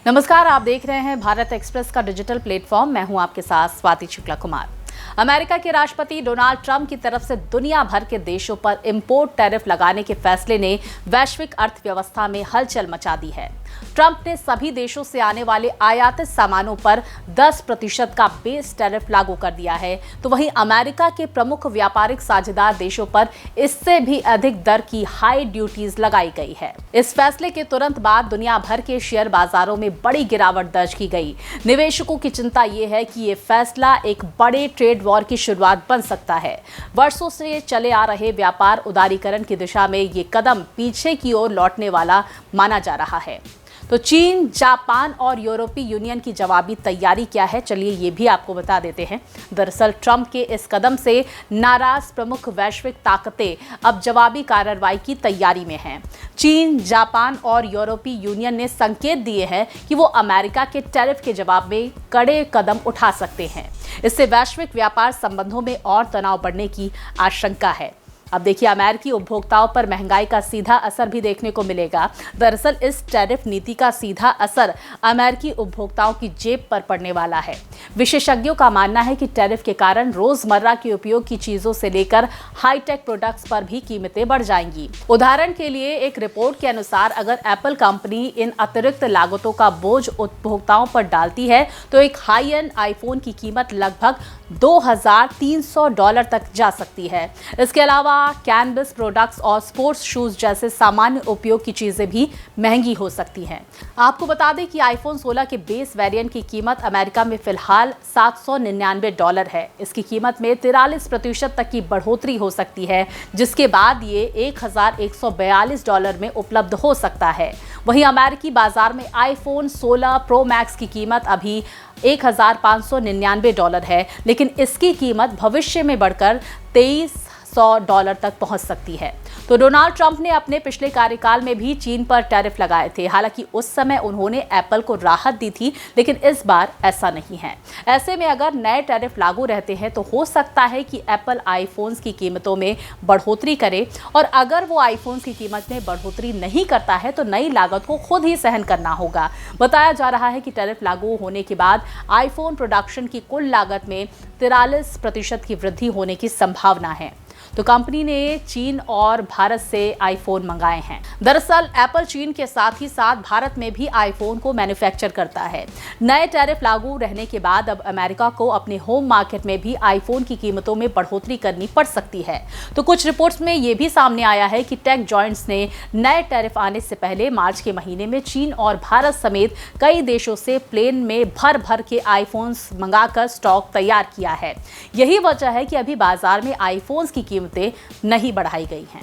नमस्कार, आप देख रहे हैं भारत एक्सप्रेस का डिजिटल प्लेटफॉर्म। मैं हूं आपके साथ स्वाति शुक्ला कुमार। अमेरिका के राष्ट्रपति डोनाल्ड ट्रंप की तरफ से दुनिया भर के देशों पर इंपोर्ट टैरिफ लगाने के फैसले ने वैश्विक अर्थव्यवस्था में हलचल मचा दी है। ट्रंप ने सभी देशों से आने वाले आयातित सामानों पर 10% का बेस टैरिफ लागू कर दिया है, तो वहीं अमेरिका के प्रमुख व्यापारिक साझेदार देशों पर इससे भी अधिक दर की हाई ड्यूटीज लगाई गई है। इस फैसले के तुरंत बाद दुनिया भर के शेयर बाजारों में बड़ी गिरावट दर्ज की गई। निवेशकों की चिंता ये है कि ये फैसला एक बड़े ट्रेड वॉर की शुरुआत बन सकता है। वर्षों से चले आ रहे व्यापार उदारीकरण की दिशा में ये कदम पीछे की ओर लौटने वाला माना जा रहा है। तो चीन, जापान और यूरोपीय यूनियन की जवाबी तैयारी क्या है, चलिए ये भी आपको बता देते हैं। दरअसल ट्रंप के इस कदम से नाराज प्रमुख वैश्विक ताकतें अब जवाबी कार्रवाई की तैयारी में हैं। चीन, जापान और यूरोपीय यूनियन ने संकेत दिए हैं कि वो अमेरिका के टैरिफ के जवाब में कड़े कदम उठा सकते हैं। इससे वैश्विक व्यापार संबंधों में और तनाव बढ़ने की आशंका है। अब देखिए, अमेरिकी उपभोक्ताओं पर महंगाई का सीधा असर भी देखने को मिलेगा। दरअसल इस टैरिफ नीति का सीधा असर अमेरिकी उपभोक्ताओं की जेब पर पड़ने वाला है। विशेषज्ञों का मानना है कि टैरिफ के कारण रोजमर्रा के उपयोग की चीजों से लेकर हाईटेक प्रोडक्ट्स पर भी कीमतें बढ़ जाएंगी। उदाहरण के लिए एक रिपोर्ट के अनुसार अगर एप्पल कंपनी इन अतिरिक्त लागतों का बोझ उपभोक्ताओं पर डालती है तो एक हाई एंड आईफोन की कीमत लगभग $2,300 तक जा सकती है। इसके अलावा कैनवस प्रोडक्ट्स और स्पोर्ट्स शूज जैसे सामान्य उपयोग की चीजें भी महंगी हो सकती हैं। आपको बता दें कि आईफोन 16 के बेस वेरिएंट की कीमत अमेरिका में फिलहाल $799 है। इसकी कीमत में 43% तक की बढ़ोतरी हो सकती है, जिसके बाद ये $1,142 में उपलब्ध हो सकता है। वहीं अमेरिकी बाजार में आईफोन 16 प्रो मैक्स की कीमत अभी $1,599 है, लेकिन इसकी कीमत भविष्य में बढ़कर $2,300 तक पहुंच सकती है। तो डोनाल्ड ट्रंप ने अपने पिछले कार्यकाल में भी चीन पर टैरिफ लगाए थे। हालांकि उस समय उन्होंने एप्पल को राहत दी थी, लेकिन इस बार ऐसा नहीं है। ऐसे में अगर नए टैरिफ लागू रहते हैं तो हो सकता है कि एप्पल आईफोन्स की कीमतों में बढ़ोतरी करे, और अगर वो आईफोन्स की कीमत में बढ़ोतरी नहीं करता है तो नई लागत को खुद ही सहन करना होगा। बताया जा रहा है कि टैरिफ लागू होने के बाद आईफोन प्रोडक्शन की कुल लागत में 43% की वृद्धि होने की संभावना है। तो कंपनी ने चीन और भारत से आईफोन मंगाए हैं। दरअसल एप्पल चीन के साथ ही साथ भारत में भी आईफोन को मैन्युफैक्चर करता है। नए टैरिफ लागू रहने के बाद अब अमेरिका को अपने होम मार्केट में भी आईफोन की कीमतों में बढ़ोतरी करनी पड़ सकती है। तो कुछ रिपोर्ट्स में ये भी सामने आया है कि टेक जॉइंट्स ने नए टैरिफ आने से पहले मार्च के महीने में चीन और भारत समेत कई देशों से प्लेन में भर भर के आईफोन्स मंगाकर स्टॉक तैयार किया है। यही वजह है कि अभी बाजार में आईफोन्स की कीमतें नहीं बढ़ाई गई हैं।